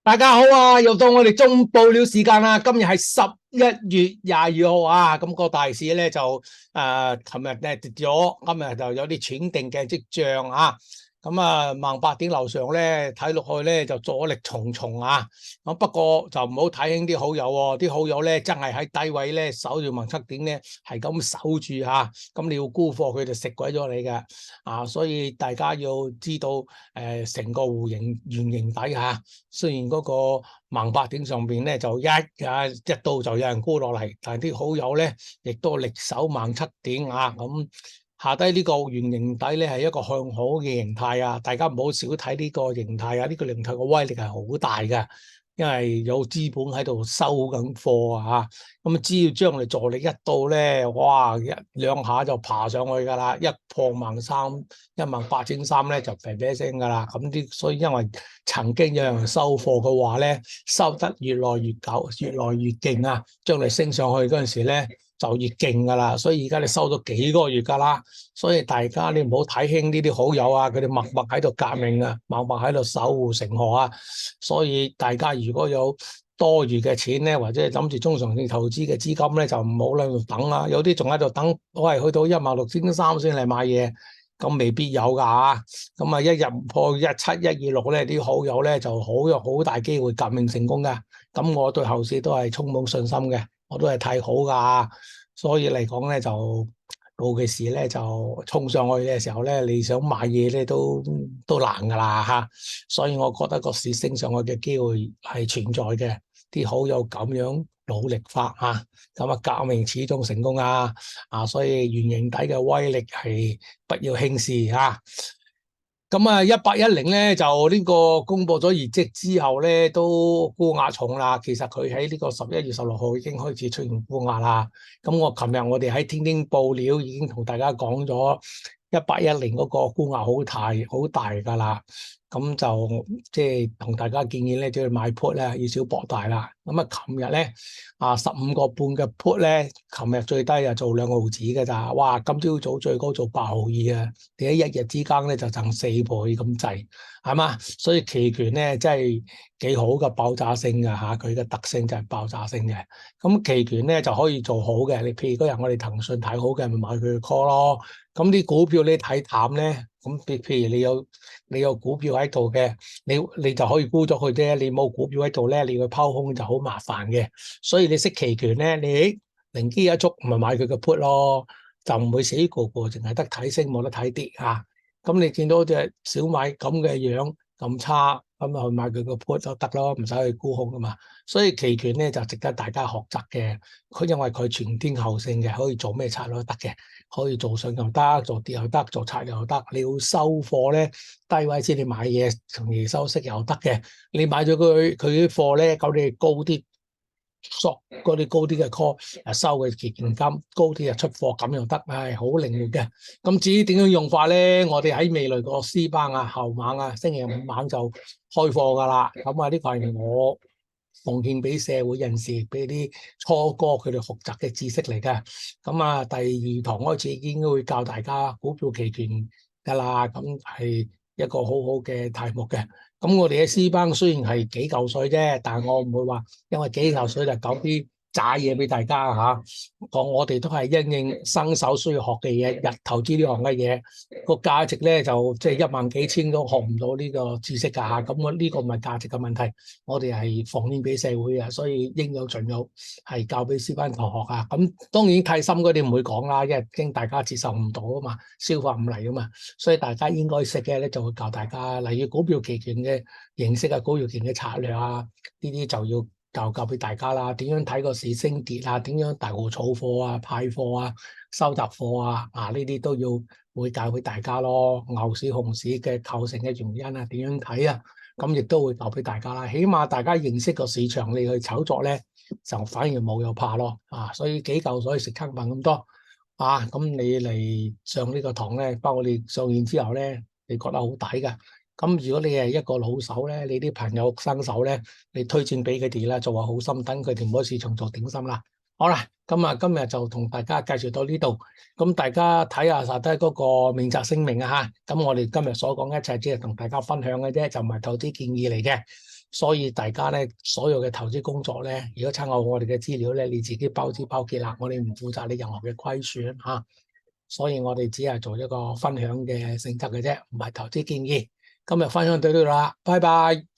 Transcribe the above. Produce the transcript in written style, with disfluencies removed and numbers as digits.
大家好啊！又到我哋中報料時間啦。今日係11月22號啊。咁個大市咧就琴日咧跌咗，今日就有啲喘定嘅跡象啊。咁啊，18,000樓上咧睇落去咧就阻力重重啊。咁不過就唔好睇輕啲好友喎，啲好友咧真係喺低位咧守住17,000咧係咁守住嚇。咁你要沽貨，佢就食鬼咗你嘅啊。所以大家要知道成個弧形圓形底下。雖然嗰個18,000上邊咧就一刀就有人沽落嚟，但係啲好友咧亦都力守17,000啊。咁下低呢個圓形底咧係一個向好嘅形態啊，大家唔好少睇呢個形態啊，呢個形態嘅威力係好大嘅，因為有資本喺度收緊貨啊。咁只要將嚟助力一到咧，哇一兩下就爬上去㗎啦，一破13,000 18,300咧就肥肥聲㗎啦。咁啲所以因為曾經有人收貨嘅話咧，收得越來越久，越來越勁啊，將嚟升上去嗰陣時咧就越勁㗎啦。所以而家你收咗幾個月㗎啦，所以大家你唔好睇輕呢啲好友啊，佢哋默默喺度革命啊，默默喺度守護城河啊。所以大家如果有多餘嘅錢咧，或者係諗住中長線投資嘅資金咧，就唔好喺度等啊。有啲仲喺度等，我係去到16,300先嚟買嘢，咁未必有㗎。咁啊，一日唔破17,126咧，啲好友咧就有好大機會革命成功㗎。咁我對後市都係充滿信心嘅，我都係睇好㗎。所以嚟講咧，就到其時咧就衝上去嘅時候咧，你想買嘢咧都難㗎啦嚇。所以我覺得個市升上去嘅機會係存在嘅。啲好友咁樣努力法啊，咁啊革命始終成功啊！所以圓形底嘅威力係不要輕視啊！咁啊，1810咧就呢個公佈咗業績之後咧，都沽壓重啦。其實佢喺呢個11月16號已經開始出現沽壓啦。咁我哋喺天天報料已經同大家講咗1810嗰個沽壓好大㗎啦。咁就即係同大家建議咧，即係買 put 咧要少博大啦。咁啊，琴日咧15個半嘅 put咧，琴日最低啊做2毫子嘅咋。哇！今朝早最高做8毫2啊！你喺一日之間咧就掙4倍咁滯，係嘛？所以期權咧真係幾好嘅，爆炸性嘅嚇，佢嘅特性就係爆炸性嘅。咁期權咧就可以做好嘅。你譬如嗰日我哋騰訊睇好嘅，咪買佢嘅 call 咯。咁啲股票你睇淡咧，咁譬如你有股票喺度嘅，你就可以沽咗佢啫。你冇股票喺度咧，你去拋空就好麻煩嘅。所以你識期權咧，你靈機一觸，咪買佢嘅 put 咯。就唔會死個個淨係得睇升冇得睇跌啊！咁你見到隻小米咁嘅樣咁差，咁啊去買佢個 put 都得咯，唔使去沽空噶嘛。所以期權咧就值得大家學習嘅。佢因為佢全天候性嘅，可以做咩策略都得嘅，可以做上又得，做跌又得，做策略又得。你要收貨咧，低位先你買嘢，從而收息又得嘅。你買咗佢啲貨咧，咁你高啲。索嗰啲高啲嘅 call，收嘅現金高啲就出貨，咁又得，係好靈活嘅。咁至於點樣用法咧，我哋喺未來個 C 班啊、後晚啊、星期5晚就開課噶啦。咁啊，呢個係我奉獻俾社會人士，俾啲初哥佢哋學習嘅知識嚟嘅。咁啊，第2堂開始應該會教大家股票期權噶啦，咁係一個好好嘅題目嘅。咁我哋嘅 C 班雖然係幾嚿水啫，但係我唔會話因為幾嚿水就講啲渣嘢俾大家嚇。我哋都係因應新手需要學嘅嘢，日投資呢行嘅嘢個價值咧就即係1萬幾千都學唔到呢個知識㗎嚇。咁我呢個唔係價值嘅問題，我哋係奉獻俾社會嘅，所以應有盡有，係教俾 C 班同學啊。咁當然太深嗰啲唔會講啦，因為驚大家接受唔到啊嘛，消化唔嚟啊嘛。所以大家應該識嘅咧就會教大家，例如股票期權嘅形式啊、股票期權嘅策略啊，呢啲就要教俾大家啦。點樣睇個市升跌啊？點樣大戶儲貨啊、派貨啊、收集貨啊？呢啲都要會教俾大家咯。牛市、熊市嘅構成嘅原因啊，點樣睇啊？咁亦都會教俾大家啦。起碼大家認識個市場，你去炒作咧，就反而冇有怕咯。所以幾嚿水食坑飯咁多。咁你嚟上呢個堂咧，包括你上完之後咧，你覺得好抵㗎。咁如果你係一個老手咧，你啲朋友新手咧，你推薦俾佢哋啦，做個好心，等佢哋唔好市場做頂心啦。好啦，咁啊，今日就同大家介紹到呢度。咁大家睇下實低嗰個免責聲明啊嚇。咁我哋今日所講一切只係同大家分享嘅啫，就唔係投資建議嚟嘅。所以大家咧所有嘅投資工作咧，如果參考我哋嘅資料咧，你自己包知包結啦，我哋唔負責你任何嘅虧損嚇。所以我哋只係做一個分享嘅性質嘅啫，唔係投資建議。今日分享到呢度啦，拜拜。